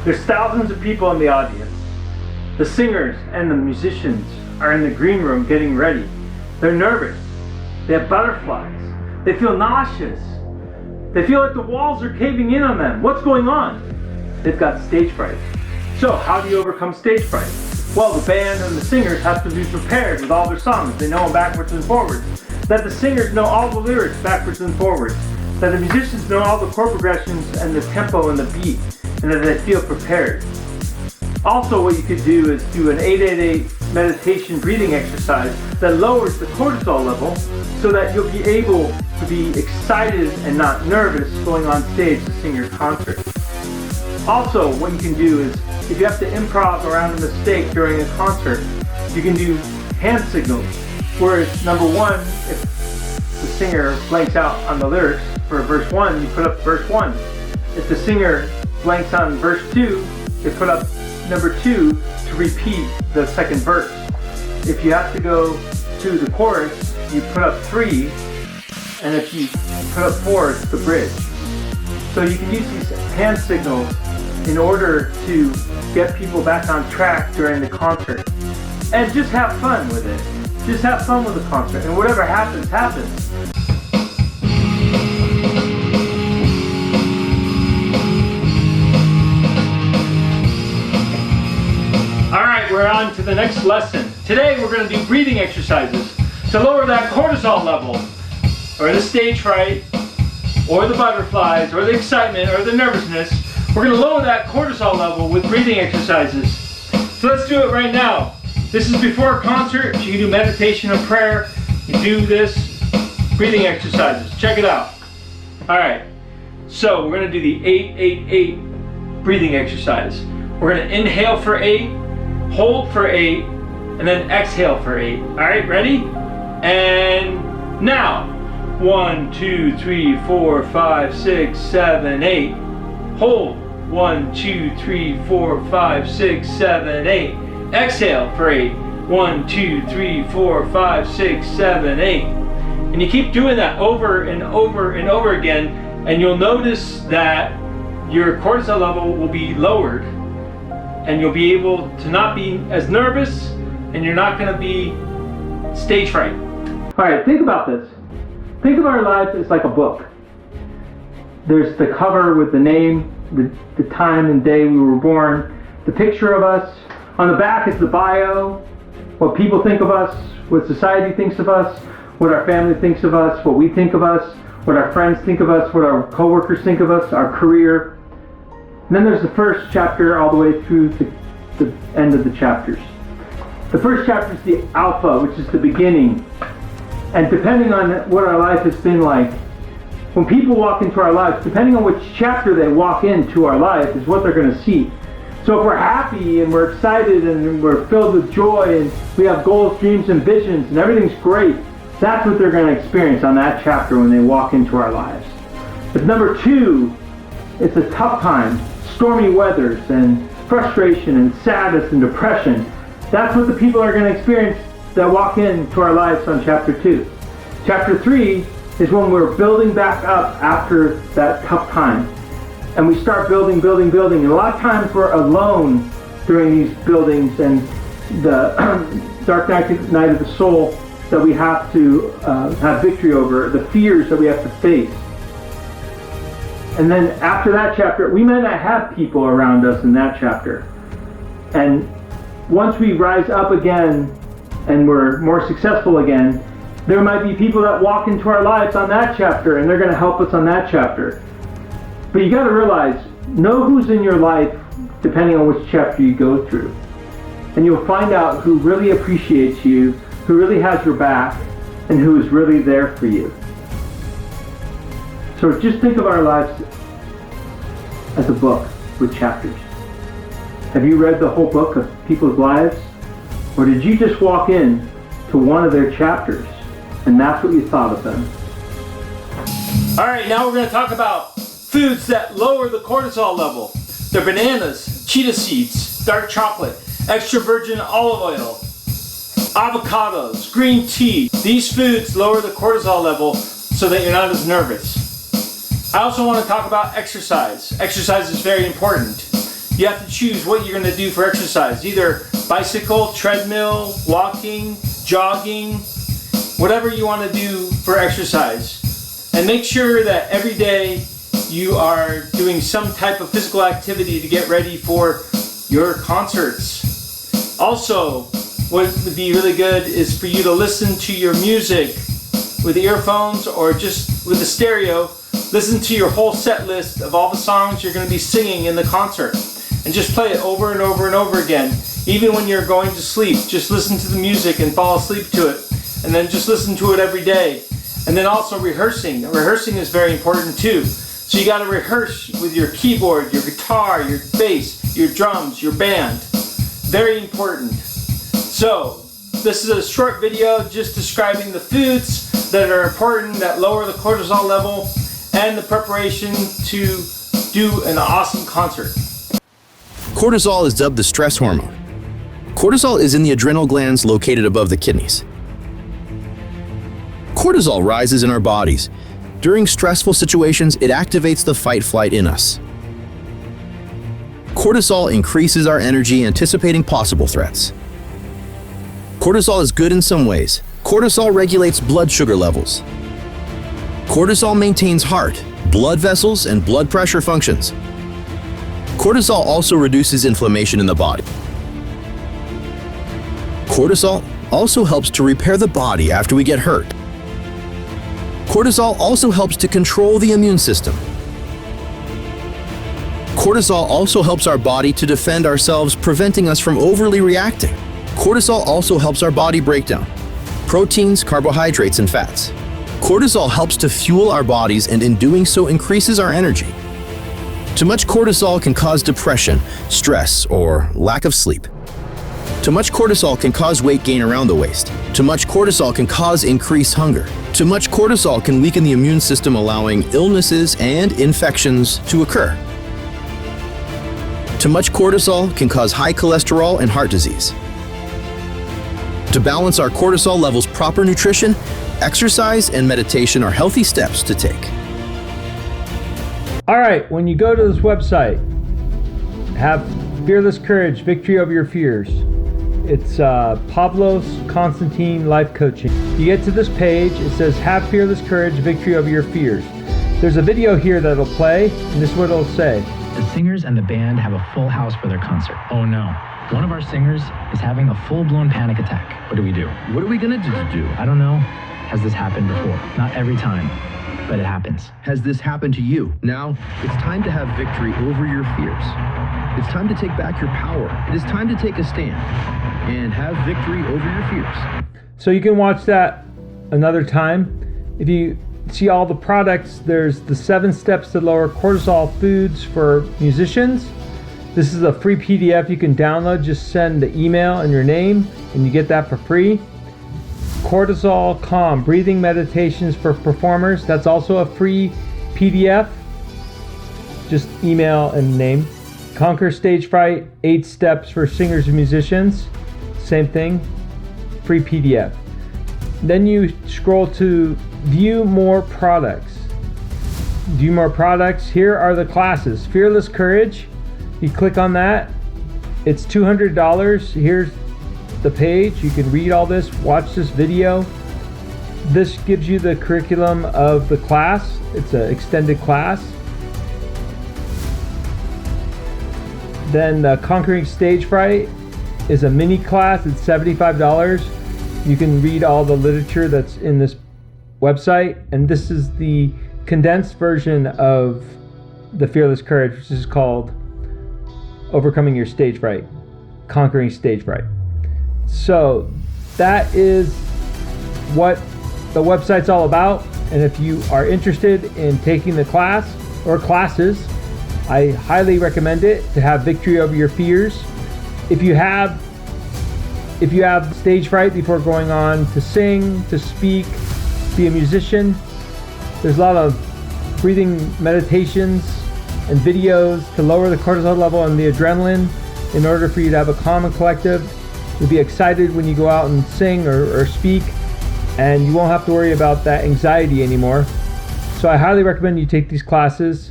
There's thousands of people in the audience. The singers and the musicians are in the green room getting ready. They're nervous. They have butterflies. They feel nauseous. They feel like the walls are caving in on them. What's going on? They've got stage fright. So how do you overcome stage fright? Well, the band and the singers have to be prepared with all their songs. They know them backwards and forwards. That the singers know all the lyrics backwards and forwards. That the musicians know all the chord progressions and the tempo and the beat. And that they feel prepared. Also, what you could do is do an 888 meditation breathing exercise that lowers the cortisol level so that you'll be able to be excited and not nervous going on stage to sing your concert. Also, what you can do is, if you have to improv around a mistake during a concert, you can do hand signals, where number one, if the singer blanks out on the lyrics for verse 1, you put up verse 1. If the singer blanks on verse 2, you put up number 2 to repeat the second verse. If you have to go to the chorus, you put up 3, and if you put up 4, it's the bridge. So you can use these hand signals in order to get people back on track during the concert. And just have fun with it. Just have fun with the concert, and whatever happens, happens. Alright, we're on to the next lesson. Today we're going to do breathing exercises to lower that cortisol level, or the stage fright, or the butterflies, or the excitement, or the nervousness. We're going to lower that cortisol level with breathing exercises. So let's do it right now. This is before a concert. You can do meditation or prayer. You do this breathing exercises. Check it out. Alright, so we're going to do the 8-8-8 breathing exercise. We're going to inhale for 8, hold for 8, and then exhale for 8. Alright, ready? And now. 1, 2, 3, 4, 5, 6, 7, 8. Hold. 1, 2, 3, 4, 5, 6, 7, 8. Exhale for 8. 1, 2, 3, 4, 5, 6, 7, 8. And you keep doing that over and over and over again, and you'll notice that your cortisol level will be lowered, and you'll be able to not be as nervous, and you're not going to be stage fright. Alright, think about this. Think of our lives as like a book. There's the cover with the name, the time and day we were born, the picture of us. On the back is the bio, what people think of us, what society thinks of us, what our family thinks of us, what we think of us, what our friends think of us, what our coworkers think of us, our career. And then there's the first chapter all the way through the end of the chapters. The first chapter is the alpha, which is the beginning. And depending on what our life has been like, when people walk into our lives, depending on which chapter they walk into our life is what they're going to see. So if we're happy and we're excited and we're filled with joy and we have goals, dreams, and visions and everything's great, that's what they're going to experience on that chapter when they walk into our lives. If number 2, it's a tough time, stormy weathers and frustration and sadness and depression, that's what the people are going to experience that walk into our lives on chapter 2. Chapter 3 is when we're building back up after that tough time. And we start building. And a lot of times we're alone during these buildings and the dark night of the soul that we have to have victory over, the fears that we have to face. And then after that chapter, we may not have people around us in that chapter. And once we rise up again and we're more successful again, there might be people that walk into our lives on that chapter and they're going to help us on that chapter. But you got to realize, know who's in your life depending on which chapter you go through. And you'll find out who really appreciates you, who really has your back, and who is really there for you. So just think of our lives as a book with chapters. Have you read the whole book of people's lives? Or did you just walk in to one of their chapters and that's what you thought of them? Alright, now we're going to talk about foods that lower the cortisol level. They're bananas, chia seeds, dark chocolate, extra virgin olive oil, avocados, green tea. These foods lower the cortisol level so that you're not as nervous. I also want to talk about exercise. Exercise is very important. you have to choose what you're going to do for exercise. Either bicycle, treadmill, walking, jogging, whatever you want to do for exercise. And make sure that every day you are doing some type of physical activity to get ready for your concerts. Also, what would be really good is for you to listen to your music with earphones or just with a stereo. Listen to your whole set list of all the songs you're going to be singing in the concert and just play it over and over and over again. Even when you're going to sleep, just listen to the music and fall asleep to it, and then just listen to it every day. And then also rehearsing. Rehearsing is very important too. So you got to rehearse with your keyboard, your guitar, your bass, your drums, your band. Very important. So this is a short video just describing the foods that are important, that lower the cortisol level, and the preparation to do an awesome concert. Cortisol is dubbed the stress hormone. Cortisol is in the adrenal glands located above the kidneys. Cortisol rises in our bodies. During stressful situations, it activates the fight-flight in us. Cortisol increases our energy anticipating possible threats. Cortisol is good in some ways. Cortisol regulates blood sugar levels. Cortisol maintains heart, blood vessels, and blood pressure functions. Cortisol also reduces inflammation in the body. Cortisol also helps to repair the body after we get hurt. Cortisol also helps to control the immune system. Cortisol also helps our body to defend ourselves, preventing us from overly reacting. Cortisol also helps our body break down proteins, carbohydrates, and fats. Cortisol helps to fuel our bodies, and in doing so increases our energy. Too much cortisol can cause depression, stress, or lack of sleep. Too much cortisol can cause weight gain around the waist. Too much cortisol can cause increased hunger. Too much cortisol can weaken the immune system, allowing illnesses and infections to occur. Too much cortisol can cause high cholesterol and heart disease. To balance our cortisol levels, proper nutrition, exercise, and meditation are healthy steps to take. All right, when you go to this website, have Fearless Courage, Victory Over Your Fears. It's Pavlos Constantine Life Coaching. You get to this page, it says have fearless courage, victory over your fears. There's a video here that'll play, and this is what it'll say. The singers and the band have a full house for their concert. Oh no. One of our singers is having a full-blown panic attack. What do we do? What are we gonna do? I don't know. Has this happened before? Not every time, but it happens. Has this happened to you? Now, it's time to have victory over your fears. It's time to take back your power. It is time to take a stand and have victory over your fears. So you can watch that another time. If you see all the products, there's the 7 steps to lower cortisol foods for musicians. This is a free PDF you can download. Just send the email and your name and you get that for free. Cortisol Calm, breathing meditations for performers. That's also a free PDF. Just email and name. Conquer Stage Fright, 8 steps for singers and musicians. Same thing, free PDF. Then you scroll to view more products. View more products. Here are the classes. Fearless Courage. You click on that. It's $200. Here's the page. You can read all this, watch this video. This gives you the curriculum of the class. It's an extended class. Then Conquering Stage Fright is a mini class. It's $75. You can read all the literature that's in this website. And this is the condensed version of the Fearless Courage, which is called Overcoming Your Stage Fright, Conquering Stage Fright. So that is what the website's all about. And if you are interested in taking the class or classes, I highly recommend it to have victory over your fears. If you have stage fright before going on to sing, to speak, be a musician, there's a lot of breathing meditations and videos to lower the cortisol level and the adrenaline in order for you to have a calm and collective. You'll be excited when you go out and sing or speak, and you won't have to worry about that anxiety anymore. So I highly recommend you take these classes.